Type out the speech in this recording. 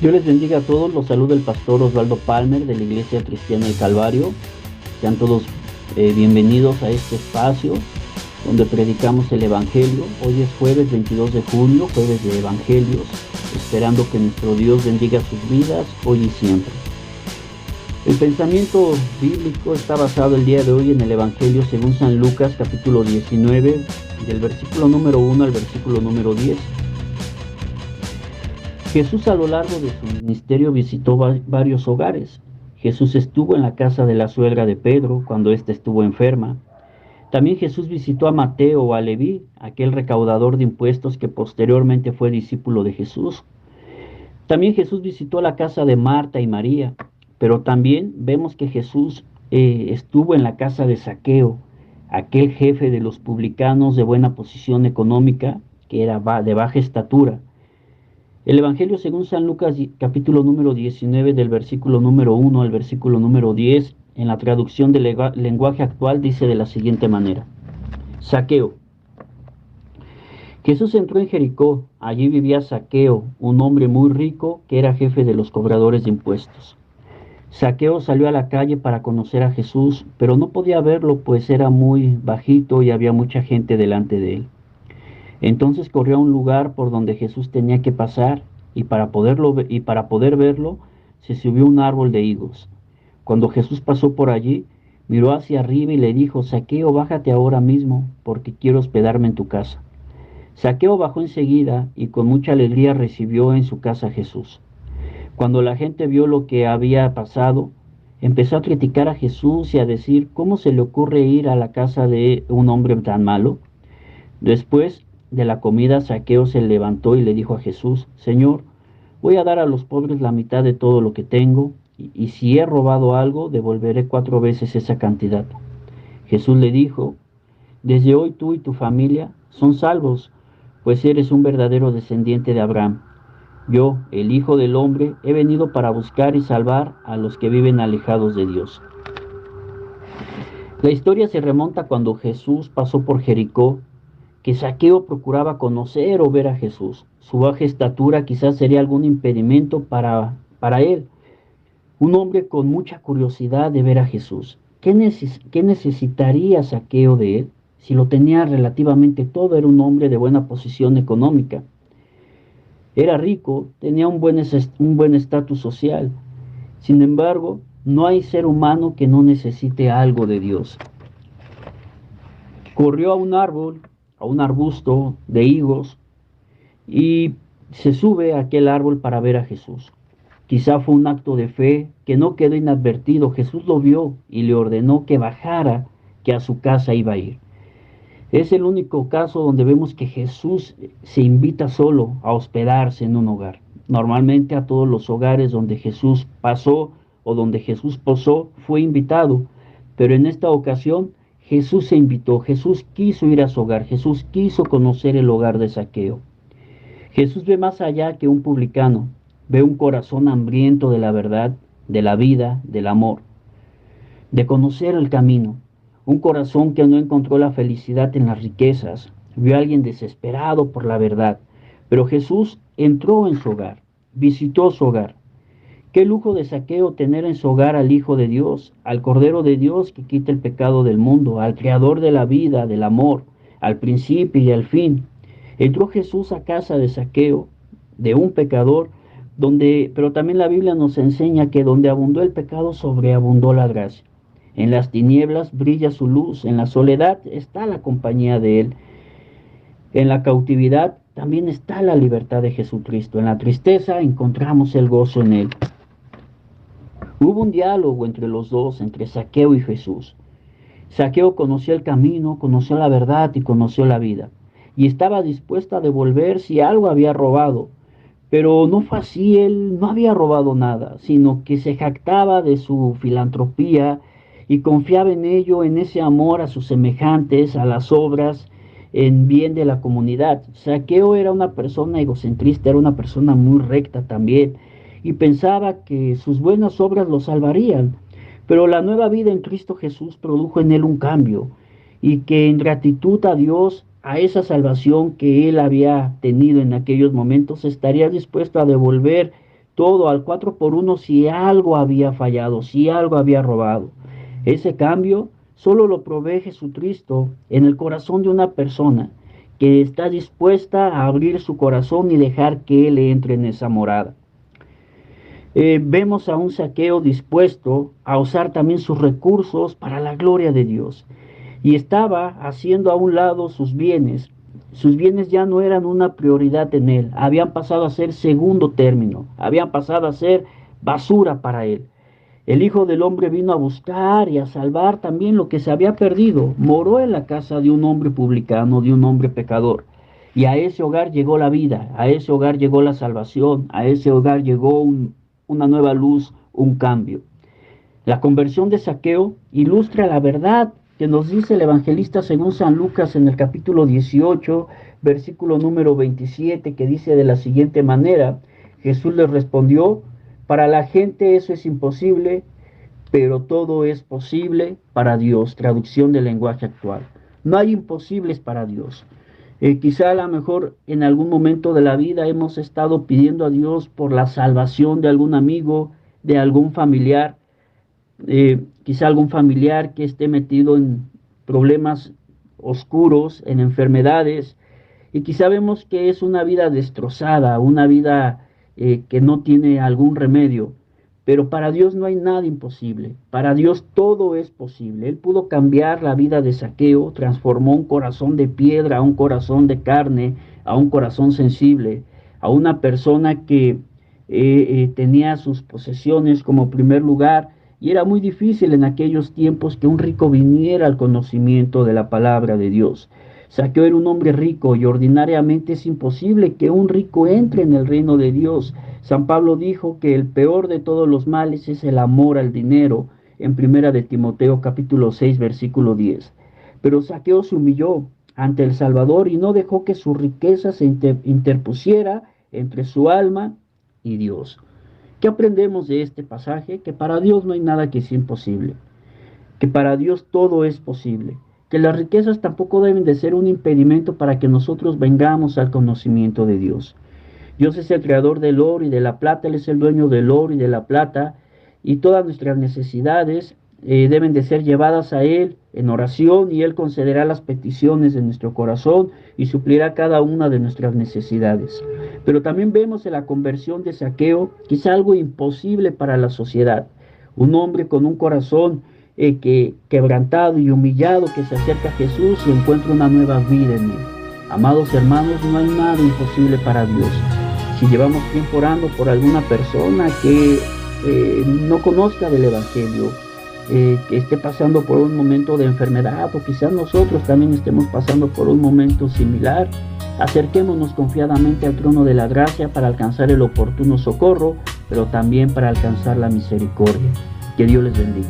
Dios les bendiga a todos, los saluda el pastor Osvaldo Palmer de la Iglesia Cristiana del Calvario. Sean todos bienvenidos a este espacio donde predicamos el Evangelio. Hoy es jueves 22 de junio, jueves de Evangelios, esperando que nuestro Dios bendiga sus vidas hoy y siempre. El pensamiento bíblico está basado el día de hoy en el Evangelio según San Lucas, capítulo 19, del versículo número 1 al versículo número 10. Jesús a lo largo de su ministerio visitó varios hogares. Jesús estuvo en la casa de la suegra de Pedro cuando ésta estuvo enferma. También Jesús visitó a Mateo o a Leví, aquel recaudador de impuestos que posteriormente fue discípulo de Jesús. También Jesús visitó la casa de Marta y María, pero también vemos que Jesús estuvo en la casa de Zaqueo, aquel jefe de los publicanos de buena posición económica, que era de baja estatura. El Evangelio según San Lucas, capítulo número 19, del versículo número 1 al versículo número 10, en la traducción del lenguaje actual, dice de la siguiente manera: Zaqueo. Jesús entró en Jericó. Allí vivía Zaqueo, un hombre muy rico que era jefe de los cobradores de impuestos. Zaqueo salió a la calle para conocer a Jesús, pero no podía verlo, pues era muy bajito y había mucha gente delante de él. Entonces corrió a un lugar por donde Jesús tenía que pasar, y para poder verlo, se subió a un árbol de higos. Cuando Jesús pasó por allí, miró hacia arriba y le dijo: Zaqueo, bájate ahora mismo, porque quiero hospedarme en tu casa. Zaqueo bajó enseguida y con mucha alegría recibió en su casa a Jesús. Cuando la gente vio lo que había pasado, empezó a criticar a Jesús y a decir: ¿cómo se le ocurre ir a la casa de un hombre tan malo? Después de la comida, Zaqueo se levantó y le dijo a Jesús: Señor, voy a dar a los pobres la mitad de todo lo que tengo, y si he robado algo, devolveré 4 veces esa cantidad. Jesús le dijo: desde hoy tú y tu familia son salvos, pues eres un verdadero descendiente de Abraham. Yo, el Hijo del Hombre, he venido para buscar y salvar a los que viven alejados de Dios. La historia se remonta cuando Jesús pasó por Jericó, que Zaqueo procuraba conocer o ver a Jesús. Su baja estatura quizás sería algún impedimento para él. Un hombre con mucha curiosidad de ver a Jesús. ¿Qué necesitaría Zaqueo de él? Si lo tenía relativamente todo, era un hombre de buena posición económica. Era rico, tenía un buen estatus social. Sin embargo, no hay ser humano que no necesite algo de Dios. Corrió a un árbol, a un arbusto de higos, y se sube a aquel árbol para ver a Jesús. Quizá fue un acto de fe que no quedó inadvertido. Jesús lo vio y le ordenó que bajara, que a su casa iba a ir. Es el único caso donde vemos que Jesús se invita solo a hospedarse en un hogar. Normalmente a todos los hogares donde Jesús pasó o donde Jesús posó fue invitado, pero en esta ocasión Jesús se invitó. Jesús quiso ir a su hogar. Jesús quiso conocer el hogar de Zaqueo. Jesús ve más allá que un publicano. Ve un corazón hambriento de la verdad, de la vida, del amor, de conocer el camino. Un corazón que no encontró la felicidad en las riquezas. Vio a alguien desesperado por la verdad. Pero Jesús entró en su hogar, visitó su hogar. Qué lujo de Zaqueo tener en su hogar al Hijo de Dios, al Cordero de Dios que quita el pecado del mundo, al Creador de la vida, del amor, al principio y al fin. Entró Jesús a casa de Zaqueo, de un pecador, pero también la Biblia nos enseña que donde abundó el pecado, sobreabundó la gracia. En las tinieblas brilla su luz, en la soledad está la compañía de Él. En la cautividad también está la libertad de Jesucristo. En la tristeza encontramos el gozo en Él. Hubo un diálogo entre los dos, entre Zaqueo y Jesús. Zaqueo conoció el camino, conoció la verdad y conoció la vida, y estaba dispuesto a devolver si algo había robado. Pero no fue así. Él no había robado nada, sino que se jactaba de su filantropía y confiaba en ello, en ese amor a sus semejantes, a las obras, en bien de la comunidad. Zaqueo era una persona egocentrista, era una persona muy recta también, y pensaba que sus buenas obras lo salvarían. Pero la nueva vida en Cristo Jesús produjo en él un cambio, y que en gratitud a Dios, a esa salvación que él había tenido en aquellos momentos, estaría dispuesto a devolver todo al 4x1 si algo había fallado, si algo había robado. Ese cambio solo lo provee Jesucristo en el corazón de una persona que está dispuesta a abrir su corazón y dejar que Él entre en esa morada. Vemos a un Zaqueo dispuesto a usar también sus recursos para la gloria de Dios. Y estaba haciendo a un lado sus bienes. Sus bienes ya no eran una prioridad en él, habían pasado a ser segundo término, habían pasado a ser basura para él. El Hijo del Hombre vino a buscar y a salvar también lo que se había perdido. Moró en la casa de un hombre publicano, de un hombre pecador. Y a ese hogar llegó la vida, a ese hogar llegó la salvación, a ese hogar llegó una nueva luz, un cambio. La conversión de Zaqueo ilustra la verdad que nos dice el evangelista según San Lucas en el capítulo 18, versículo número 27, que dice de la siguiente manera: Jesús les respondió, para la gente eso es imposible, pero todo es posible para Dios. Traducción del lenguaje actual. No hay imposibles para Dios. Quizá a lo mejor en algún momento de la vida hemos estado pidiendo a Dios por la salvación de algún amigo, de algún familiar, quizá algún familiar que esté metido en problemas oscuros, en enfermedades, y quizá vemos que es una vida destrozada, una vida que no tiene algún remedio, pero para Dios no hay nada imposible, para Dios todo es posible. Él pudo cambiar la vida de Zaqueo, transformó un corazón de piedra a un corazón de carne, a un corazón sensible, a una persona que tenía sus posesiones como primer lugar, y era muy difícil en aquellos tiempos que un rico viniera al conocimiento de la palabra de Dios. Zaqueo era un hombre rico y ordinariamente es imposible que un rico entre en el reino de Dios. San Pablo dijo que el peor de todos los males es el amor al dinero, en primera de Timoteo capítulo 6 versículo 10. Pero Zaqueo se humilló ante el Salvador y no dejó que su riqueza se interpusiera entre su alma y Dios. ¿Qué aprendemos de este pasaje? Que para Dios no hay nada que sea imposible, que para Dios todo es posible, que las riquezas tampoco deben de ser un impedimento para que nosotros vengamos al conocimiento de Dios. Dios es el creador del oro y de la plata, Él es el dueño del oro y de la plata, y todas nuestras necesidades deben de ser llevadas a Él en oración, y Él concederá las peticiones de nuestro corazón y suplirá cada una de nuestras necesidades. Pero también vemos en la conversión de Zaqueo quizá algo imposible para la sociedad. Un hombre con un corazón quebrantado y humillado, que se acerca a Jesús y encuentra una nueva vida en Él. Amados hermanos, no hay nada imposible para Dios. Si llevamos tiempo orando por alguna persona que no conozca del Evangelio, que esté pasando por un momento de enfermedad, o quizás nosotros también estemos pasando por un momento similar, acerquémonos confiadamente al trono de la gracia para alcanzar el oportuno socorro, pero también para alcanzar la misericordia. Que Dios les bendiga.